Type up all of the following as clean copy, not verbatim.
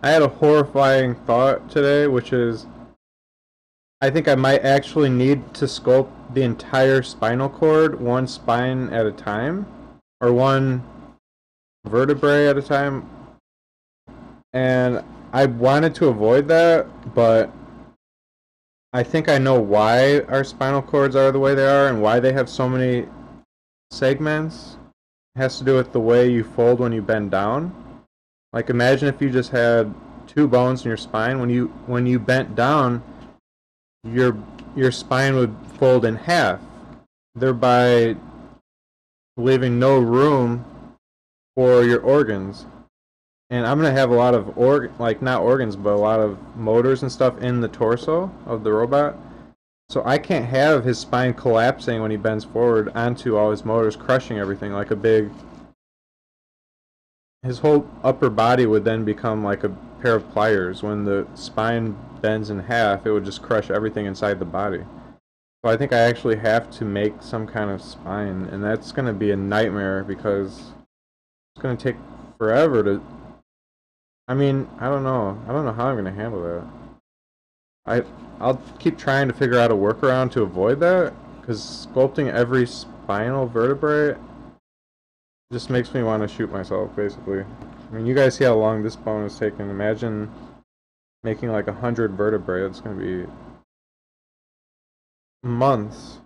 I had a horrifying thought today, which is I think I might actually need to sculpt the entire spinal cord, one spine at a time, or one vertebrae at a time. And I wanted to avoid that, but I think I know why our spinal cords are the way they are and why they have so many segments. It has to do with the way you fold when you bend down. Like imagine if you just had two bones in your spine. When you bent down, your spine would fold in half, thereby leaving no room for your organs. And I'm gonna have a lot of not organs, but a lot of motors and stuff in the torso of the robot. So I can't have his spine collapsing when he bends forward onto all his motors, crushing everything like a big. His whole upper body would then become like a pair of pliers. When the spine bends in half, it would just crush everything inside the body. So I think I actually have to make some kind of spine, and that's going to be a nightmare because it's going to take forever to. I mean, I don't know. I don't know how I'm going to handle that. I'll keep trying to figure out a workaround to avoid that, because sculpting every spinal vertebrae just makes me want to shoot myself, basically. I mean, you guys see how long this bone is taking. Imagine making like 100 vertebrae. It's going to be months.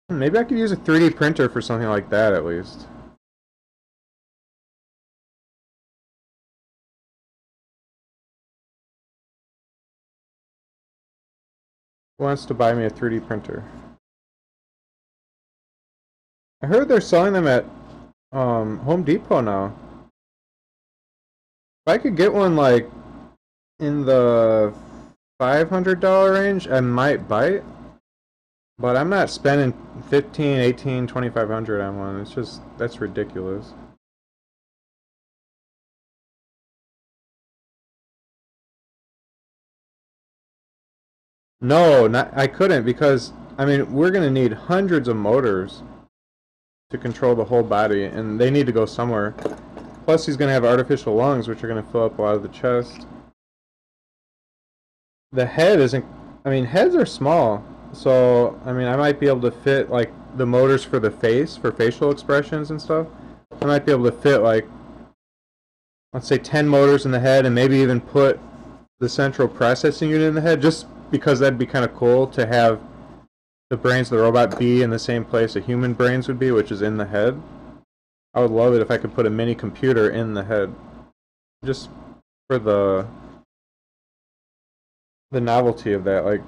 Maybe I could use a 3D printer for something like that, at least. Who wants to buy me a 3D printer? I heard they're selling them at Home Depot now. If I could get one like in the $500 range, I might bite. But I'm not spending 15, 18, 2500 on one. It's just, that's ridiculous. No, I couldn't, because I mean we're gonna need hundreds of motors to control the whole body, and they need to go somewhere. Plus he's gonna have artificial lungs, which are gonna fill up a lot of the chest. The head isn't. I mean, heads are small, so I mean I might be able to fit like the motors for the face, for facial expressions and stuff. I might be able to fit like, let's say 10 motors in the head, and maybe even put the central processing unit in the head, just because that'd be kind of cool to have the brains of the robot be in the same place a human brains would be, which is in the head. I would love it if I could put a mini computer in the head, just for the novelty of that. Like,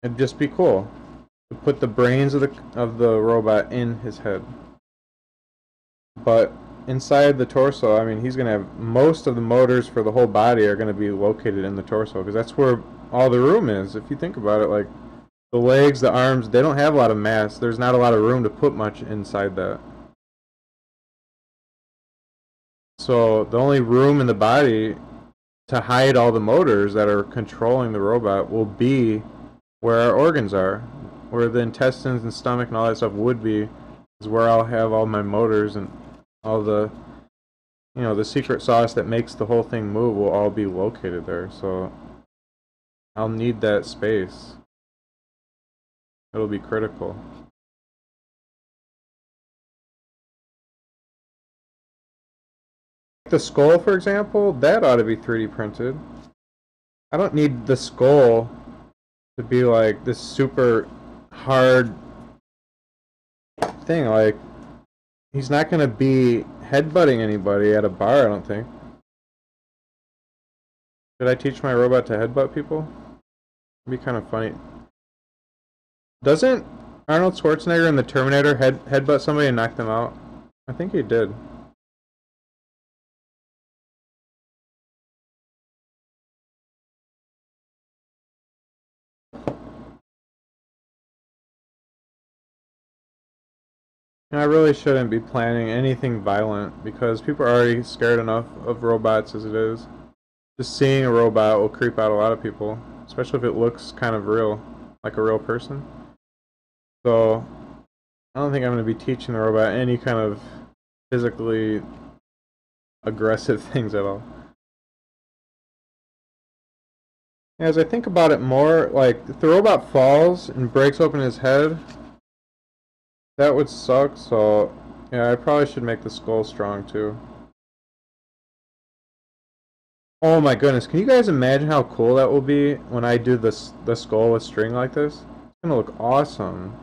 it'd just be cool to put the brains of the robot in his head. But inside the torso, I mean, he's gonna have most of the motors for the whole body are gonna be located in the torso, because that's where all the room is. If you think about it, like the legs, the arms, they don't have a lot of mass. There's not a lot of room to put much inside that. So the only room in the body to hide all the motors that are controlling the robot will be where our organs are, where the intestines and stomach and all that stuff would be, is where I'll have all my motors, and all the, the secret sauce that makes the whole thing move will all be located there. So I'll need that space. It'll be critical. The skull, for example, that ought to be 3D printed. I don't need the skull to be like this super hard thing. Like, he's not going to be headbutting anybody at a bar, I don't think. Should I teach my robot to headbutt people? It'd be kind of funny. Doesn't Arnold Schwarzenegger in the Terminator headbutt somebody and knock them out? I think he did. And I really shouldn't be planning anything violent, because people are already scared enough of robots as it is. Just seeing a robot will creep out a lot of people, especially if it looks kind of real, like a real person. So I don't think I'm going to be teaching the robot any kind of physically aggressive things at all. As I think about it more, like, if the robot falls and breaks open his head, that would suck, so yeah, I probably should make the skull strong too. Oh my goodness, can you guys imagine how cool that will be when I do the skull with string like this? It's gonna look awesome.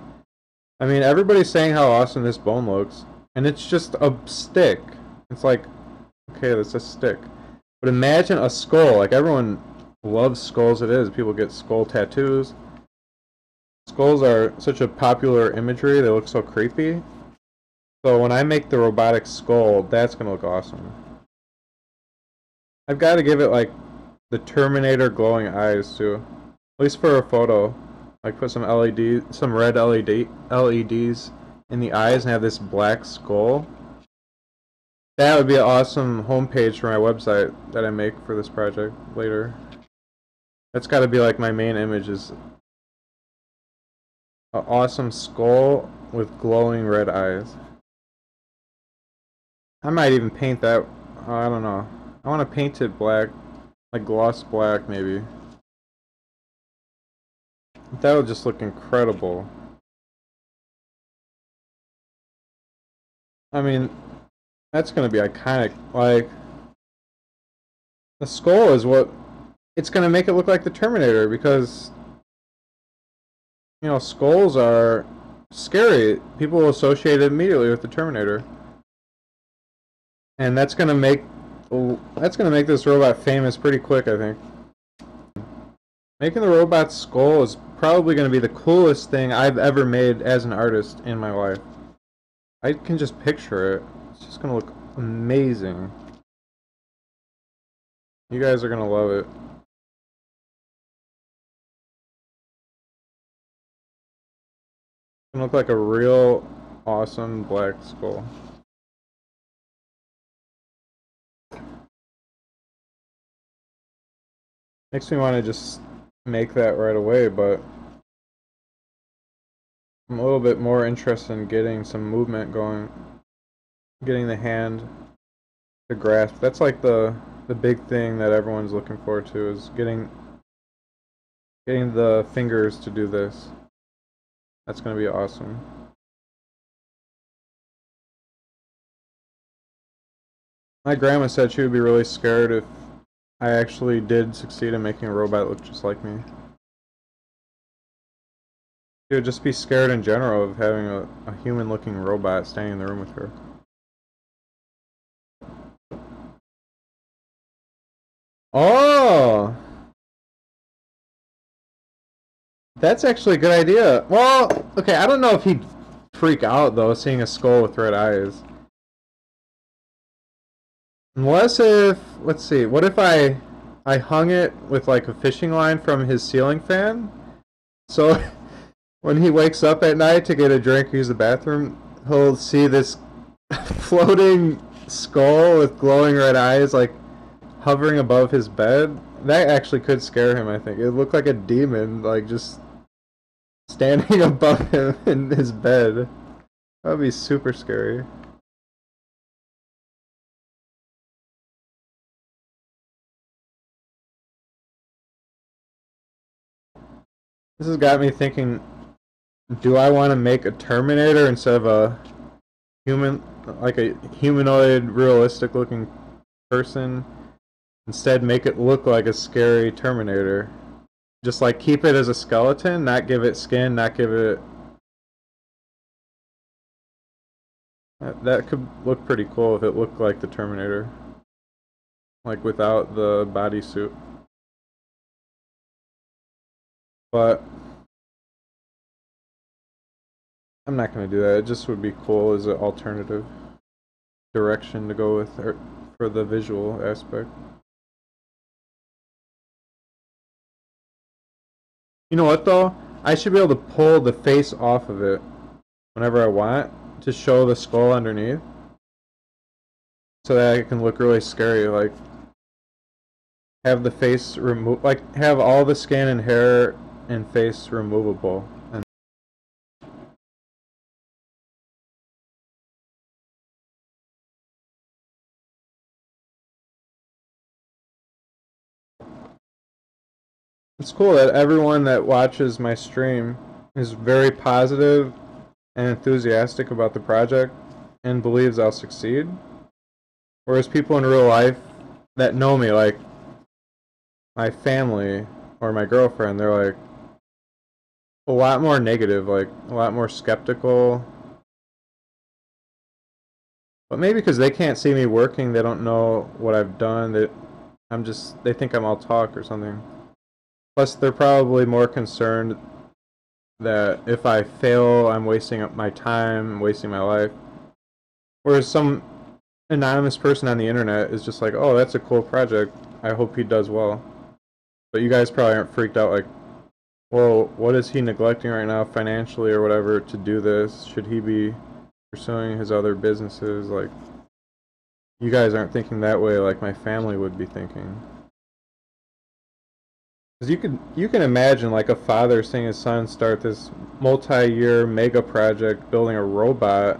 I mean, everybody's saying how awesome this bone looks, and it's just a stick. It's like, okay, that's a stick. But imagine a skull. Like, everyone loves skulls it is. People get skull tattoos. Skulls are such a popular imagery, they look so creepy. So when I make the robotic skull, that's gonna look awesome. I've got to give it like the Terminator glowing eyes too, at least for a photo. Like put some some red LEDs in the eyes and have this black skull. That would be an awesome homepage for my website that I make for this project later. That's got to be like my main image, is an awesome skull with glowing red eyes. I might even paint that. I don't know. I want to paint it black, like gloss black maybe. That would just look incredible. I mean, that's gonna be iconic. Like, the skull is what it's gonna make it look like the Terminator, because you know skulls are scary. People will associate it immediately with the Terminator, and that's gonna make this robot famous pretty quick, I think. Making the robot's skull is probably gonna be the coolest thing I've ever made as an artist in my life. I can just picture it. It's just gonna look amazing. You guys are gonna love it. It's gonna look like a real awesome black skull. Makes me want to just make that right away, but I'm a little bit more interested in getting some movement going, getting the hand to grasp. That's like the big thing that everyone's looking forward to, is getting the fingers to do this. That's gonna be awesome. My grandma said she would be really scared if I actually did succeed in making a robot look just like me. She would just be scared in general of having a human-looking robot standing in the room with her. Oh! That's actually a good idea. Well, okay, I don't know if he'd freak out, though, seeing a skull with red eyes. Unless if, let's see, what if I hung it with like a fishing line from his ceiling fan? So when he wakes up at night to get a drink or use the bathroom, he'll see this floating skull with glowing red eyes like hovering above his bed. That actually could scare him, I think. It looked like a demon, like just standing above him in his bed. That would be super scary. This has got me thinking, do I want to make a Terminator instead of a human, like a humanoid, realistic looking person? Instead, make it look like a scary Terminator. Just like keep it as a skeleton, not give it skin, not give it... That could look pretty cool if it looked like the Terminator. Like without the bodysuit. But I'm not going to do that. It just would be cool as an alternative direction to go with for the visual aspect. You know what though? I should be able to pull the face off of it whenever I want to show the skull underneath, so that it can look really scary. Like have the face remove, like have all the skin and hair and face removable. It's cool that everyone that watches my stream is very positive and enthusiastic about the project and believes I'll succeed. Whereas people in real life that know me, like my family or my girlfriend, they're like a lot more negative, like a lot more skeptical. But maybe because they can't see me working, they don't know what I've done. They think I'm all talk or something. Plus, they're probably more concerned that if I fail, I'm wasting up my time, wasting my life. Whereas some anonymous person on the internet is just like, oh, that's a cool project. I hope he does well. But you guys probably aren't freaked out like, well, what is he neglecting right now financially or whatever to do this? Should he be pursuing his other businesses? Like, you guys aren't thinking that way like my family would be thinking. Because you can imagine like a father seeing his son start this multi-year mega project building a robot,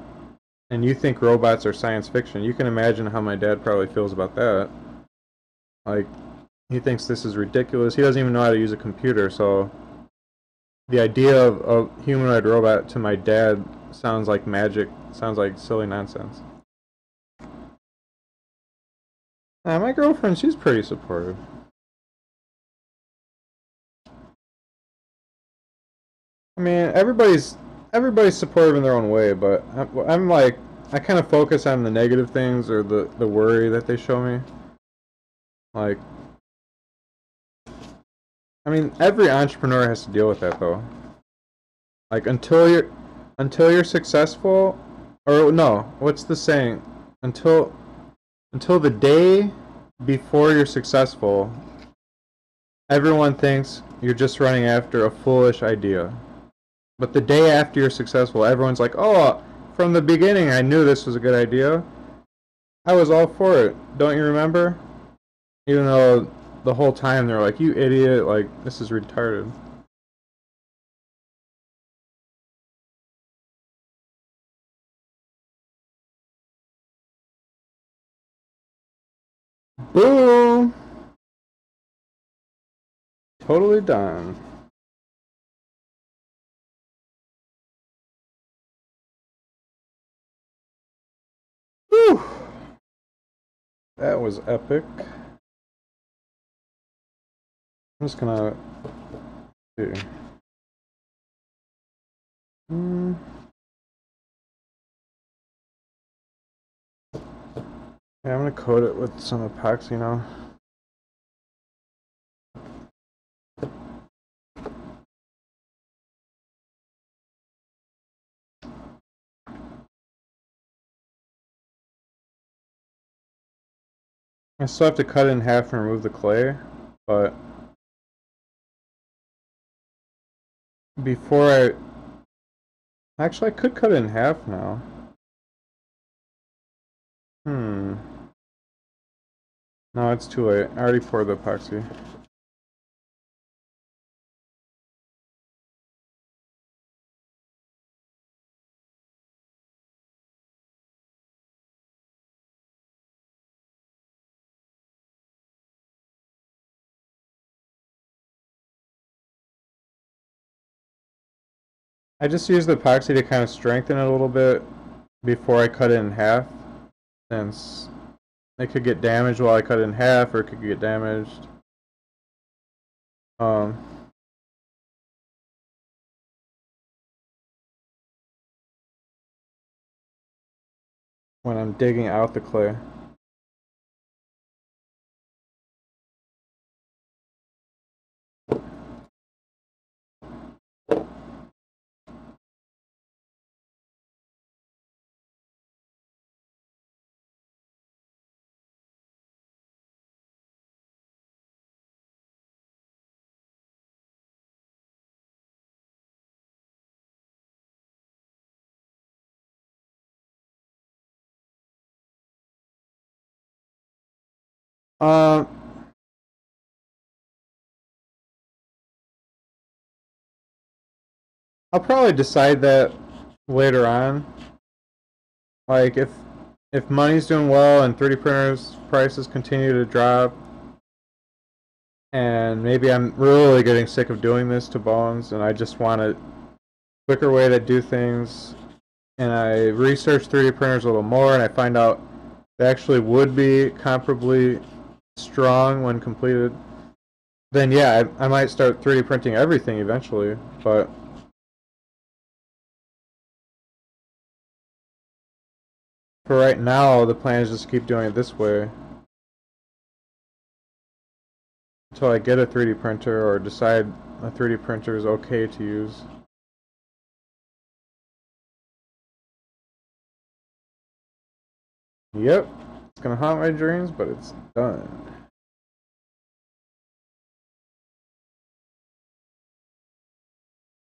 and you think robots are science fiction. You can imagine how my dad probably feels about that. Like, he thinks this is ridiculous. He doesn't even know how to use a computer, so the idea of a humanoid robot to my dad sounds like magic, sounds like silly nonsense. My girlfriend, she's pretty supportive. I mean, everybody's supportive in their own way, but I'm like, I kind of focus on the negative things or the worry that they show me. Like, I mean, every entrepreneur has to deal with that though. Like until you're successful, or no, what's the saying? Until the day before you're successful, everyone thinks you're just running after a foolish idea. But the day after you're successful, everyone's like, oh, from the beginning I knew this was a good idea. I was all for it. Don't you remember? Even though the whole time they're like, you idiot, like, this is retarded. Boom! Totally done. Whew! That was epic. I'm just gonna see. Hmm. Yeah, I'm gonna coat it with some epoxy now. I still have to cut it in half and remove the clay, but before actually I could cut it in half now. Hmm. No, it's too late. I already poured the epoxy. I just used the epoxy to kind of strengthen it a little bit before I cut it in half, since it could get damaged while I cut it in half, or it could get damaged. Um, when I'm digging out the clay. Um, I'll probably decide that later on. Like if money's doing well and 3D printers prices continue to drop, And maybe I'm really getting sick of doing this to bones, and I just want a quicker way to do things. And I research 3D printers a little more, and I find out they actually would be comparably strong when completed. Then yeah, I might start 3D printing everything eventually, but for right now, the plan is just to keep doing it this way until I get a 3D printer or decide a 3D printer is okay to use. Yep, it's gonna haunt my dreams, but it's done.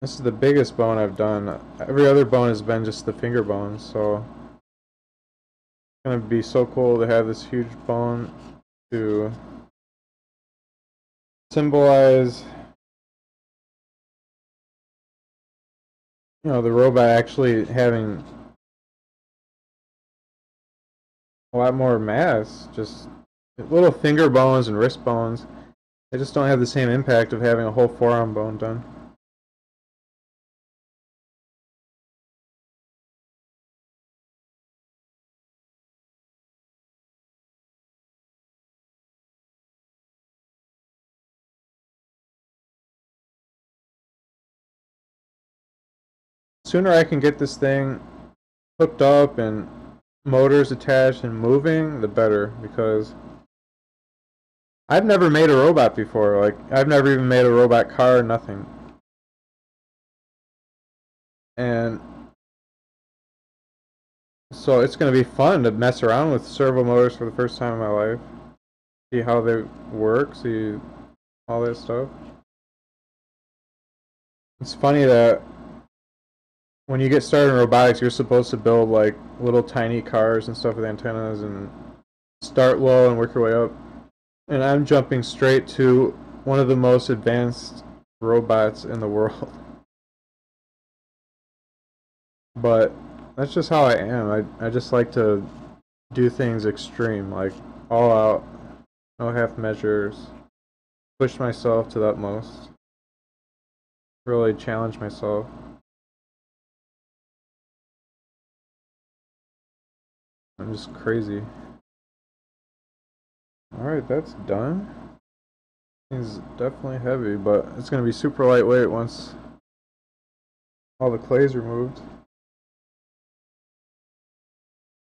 This is the biggest bone I've done. Every other bone has been just the finger bones, so it's gonna be so cool to have this huge bone to symbolize, you know, the robot actually having a lot more mass. Just little finger bones and wrist bones, they just don't have the same impact of having a whole forearm bone done. Sooner I can get this thing hooked up and motors attached and moving, the better, because I've never made a robot before. Like, I've never even made a robot car, nothing. And so it's going to be fun to mess around with servo motors for the first time in my life. See how they work, see all that stuff. It's funny that when you get started in robotics, you're supposed to build like little tiny cars and stuff with antennas and start low and work your way up. And I'm jumping straight to one of the most advanced robots in the world. But that's just how I am. I just like to do things extreme, like all out, no half measures, push myself to the utmost, really challenge myself. I'm just crazy. Alright, that's done. It's definitely heavy, but it's going to be super lightweight once all the clay's removed.